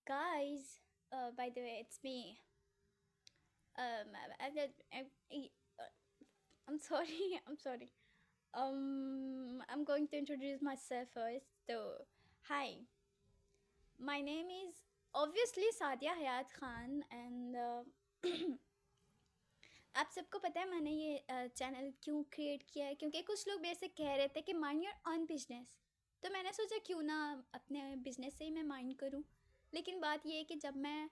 Guys, by the way, it's me. I'm sorry. I'm sorry. I'm going to introduce myself first. So, hi. My name is obviously Sadia Hayat Khan, and आप सबको पता है मैंने ये channel क्यों create किया है, क्योंकि कुछ लोग मेरे से कह रहे थे कि माइंड योर ऑन बिजनेस। तो मैंने सोचा क्यों ना अपने बिजनेस से ही मैं माइंड करूं। लेकिन बात ये है कि जब मैं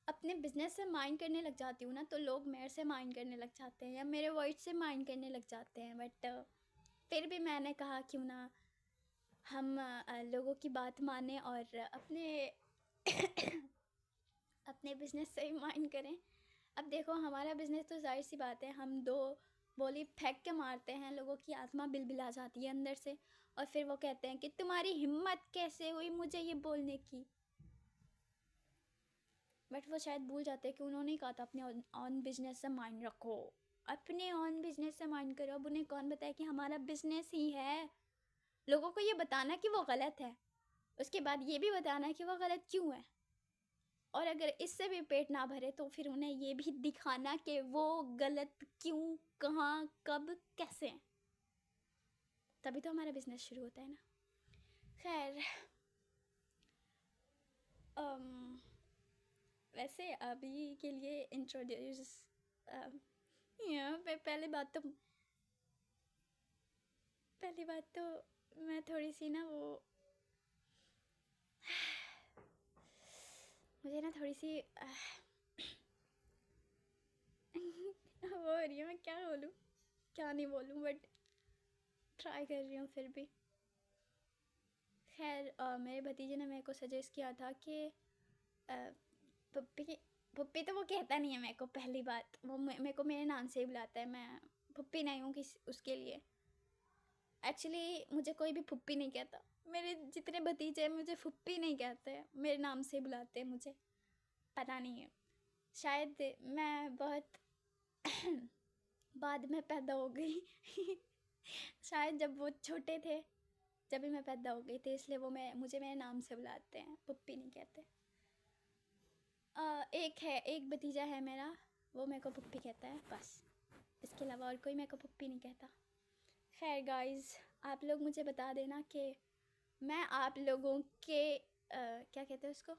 अपने बिजनेस से माइंड करने लग जाती हूँ ना, तो लोग मेरे से माइंड करने लग जाते हैं या मेरे वर्ड से माइंड करने लग जाते हैं। बट फिर भी मैंने कहा क्यों ना हम लोगों की बात माने और अपने अपने बिजनेस से ही माइंड करें। अब देखो, हमारा बिजनेस तो जाहिर सी बात है, हम दो बोली फेंक के मारते हैं, लोगों की आत्मा बिलबिला जाती है अंदर से, और फिर वो कहते हैं कि तुम्हारी हिम्मत कैसे हुई मुझे ये बोलने की। बट वो शायद भूल जाते हैं कि उन्होंने ही कहा था अपने ऑन बिजनेस से माइंड रखो, अपने ऑन बिजनेस से माइंड करो। अब उन्हें कौन बताए कि हमारा बिजनेस ही है। लोगों को ये बताना कि वो गलत है, उसके बाद ये भी बताना कि वो गलत क्यों है, और अगर इससे भी पेट ना भरे तो फिर उन्हें ये भी दिखाना कि वो गलत क्यों, कहाँ, कब, कैसे हैं। तभी तो हमारा बिजनेस शुरू होता है ना। खैर, अम, वैसे अभी के लिए इंट्रोड्यूस पहली बात तो मैं थोड़ी सी ना वो मुझे ना थोड़ी सी वो हो रही है। मैं क्या बोलूँ क्या नहीं बोलूँ, बट ट्राई कर रही हूँ फिर भी। खैर, मेरे भतीजे ने मेरे को सजेस्ट किया था कि पप्पी पप्पी तो वो कहता नहीं है मेरे को। पहली बात, वो मेरे को मेरे नाम से ही बुलाता है, मैं पप्पी नहीं हूँ किस उसके लिए। एक्चुअली मुझे कोई भी फुप्पी नहीं कहता। मेरे जितने भतीजे हैं मुझे फुप्पी नहीं कहते, मेरे नाम से बुलाते हैं मुझे। पता नहीं है, शायद मैं बहुत बाद में पैदा हो गई शायद जब वो छोटे थे, जब भी मैं पैदा हो गई थी, इसलिए वो मुझे मेरे नाम से बुलाते हैं, पुप्पी नहीं कहते। एक भतीजा है मेरा, वो मेरे को पुप्पी कहता है बस। इसके अलावा और कोई मेरे को पुप्पी नहीं कहता। खैर गाइस, आप लोग मुझे बता देना कि मैं आप लोगों के क्या कहते हैं उसको,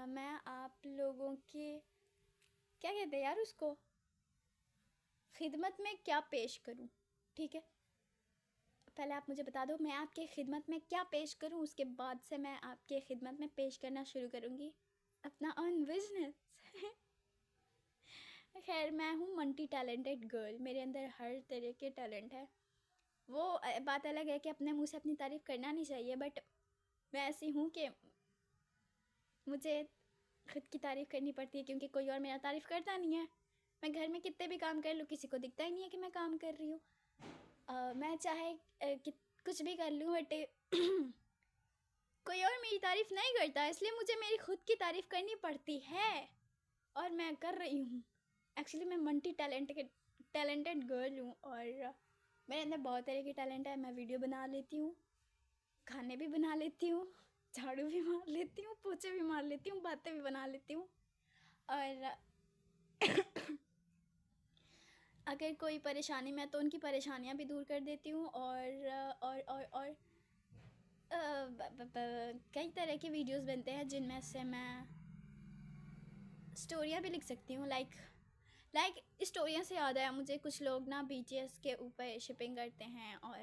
मैं आप लोगों के क्या कहते हैं यार उसको, खिदमत में क्या पेश करूं। ठीक है, पहले आप मुझे बता दो मैं आपके खिदमत में क्या पेश करूं, उसके बाद से मैं आपके खिदमत में पेश करना शुरू करूंगी अपना ऑन बिजनेस खैर, मैं हूँ मल्टी टैलेंटेड गर्ल, मेरे अंदर हर तरह के टैलेंट है। वो बात अलग है कि अपने मुंह से अपनी तारीफ़ करना नहीं चाहिए, बट मैं ऐसी हूँ कि मुझे खुद की तारीफ़ करनी पड़ती है, क्योंकि कोई और मेरा तारीफ़ करता नहीं है। मैं घर में कितने भी काम कर लूँ, किसी को दिखता ही नहीं है कि मैं काम कर रही हूँ। मैं चाहे कि कुछ भी कर लूँ, बट कोई और मेरी तारीफ़ नहीं करता, इसलिए मुझे मेरी खुद की तारीफ़ करनी पड़ती है, और मैं कर रही हूँ। एक्चुअली मैं मल्टी टैलेंटेड गर्ल हूँ, और मेरे अंदर बहुत तरह के टैलेंट है। मैं वीडियो बना लेती हूँ, खाने भी बना लेती हूँ, झाड़ू भी मार लेती हूँ, पोछे भी मार लेती हूँ, बातें भी बना लेती हूँ, और अगर कोई परेशानी में तो उनकी परेशानियाँ भी दूर कर देती हूँ। और कई तरह के वीडियोस बनते हैं जिनमें से मैं स्टोरियाँ भी लिख सकती हूँ। लाइक स्टोरियों से याद आया मुझे, कुछ लोग ना बीटीएस के ऊपर शिपिंग करते हैं, और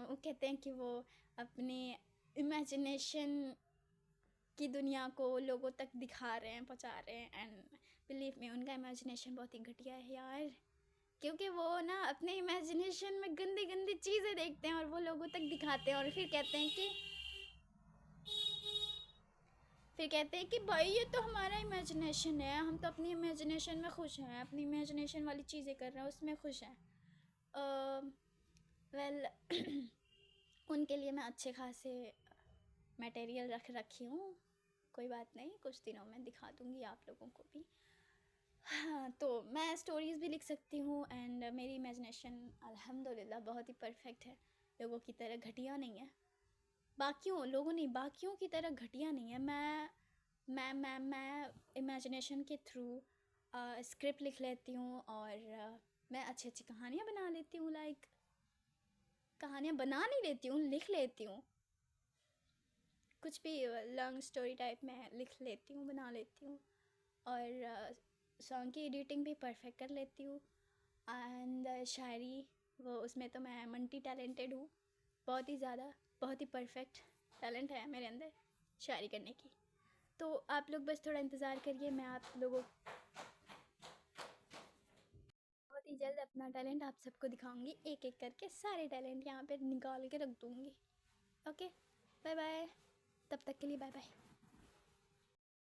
वो कहते हैं कि वो अपनी इमेजिनेशन की दुनिया को लोगों तक दिखा रहे हैं, पहुंचा रहे हैं। एंड बिलीव मी, उनका इमेजिनेशन बहुत ही घटिया है यार, क्योंकि वो ना अपने इमेजिनेशन में गंदी गंदी चीज़ें देखते हैं और वो लोगों तक दिखाते हैं, और फिर कहते हैं कि भाई ये तो हमारा इमेजिनेशन है, हम तो अपनी इमेजिनेशन में खुश हैं, अपनी इमेजिनेशन वाली चीज़ें कर रहे हैं, उसमें खुश हैं। वेल उनके लिए मैं अच्छे खासे मटेरियल रख रखी हूँ। कोई बात नहीं, कुछ दिनों में दिखा दूँगी आप लोगों को भी। हाँ, तो मैं स्टोरीज़ भी लिख सकती हूँ, एंड मेरी इमेजिनेशन अल्हम्दुलिल्लाह बहुत ही परफेक्ट है, लोगों की तरह घटिया नहीं है। बाकियों लोगों नहीं, बाकियों की तरह घटिया नहीं है। मैं इमेजिनेशन के थ्रू स्क्रिप्ट लिख लेती हूँ और मैं अच्छी अच्छी कहानियाँ बना लेती हूँ। लाइक कहानियाँ बना नहीं लेती हूँ, लिख लेती हूँ। कुछ भी लॉन्ग स्टोरी टाइप में लिख लेती हूँ, बना लेती हूँ। और सॉन्ग की एडिटिंग भी परफेक्ट कर लेती हूँ। एंड शायरी, वो उसमें तो मैं मल्टी टैलेंटेड हूँ, बहुत ही ज़्यादा, बहुत ही परफेक्ट टैलेंट है मेरे अंदर शायरी करने की। तो आप लोग बस थोड़ा इंतज़ार करिए, मैं आप लोगों बहुत ही जल्द अपना टैलेंट आप सबको दिखाऊंगी। एक एक करके सारे टैलेंट यहाँ पे निकाल के रख दूँगी। ओके, बाय बाय, तब तक के लिए बाय बाय।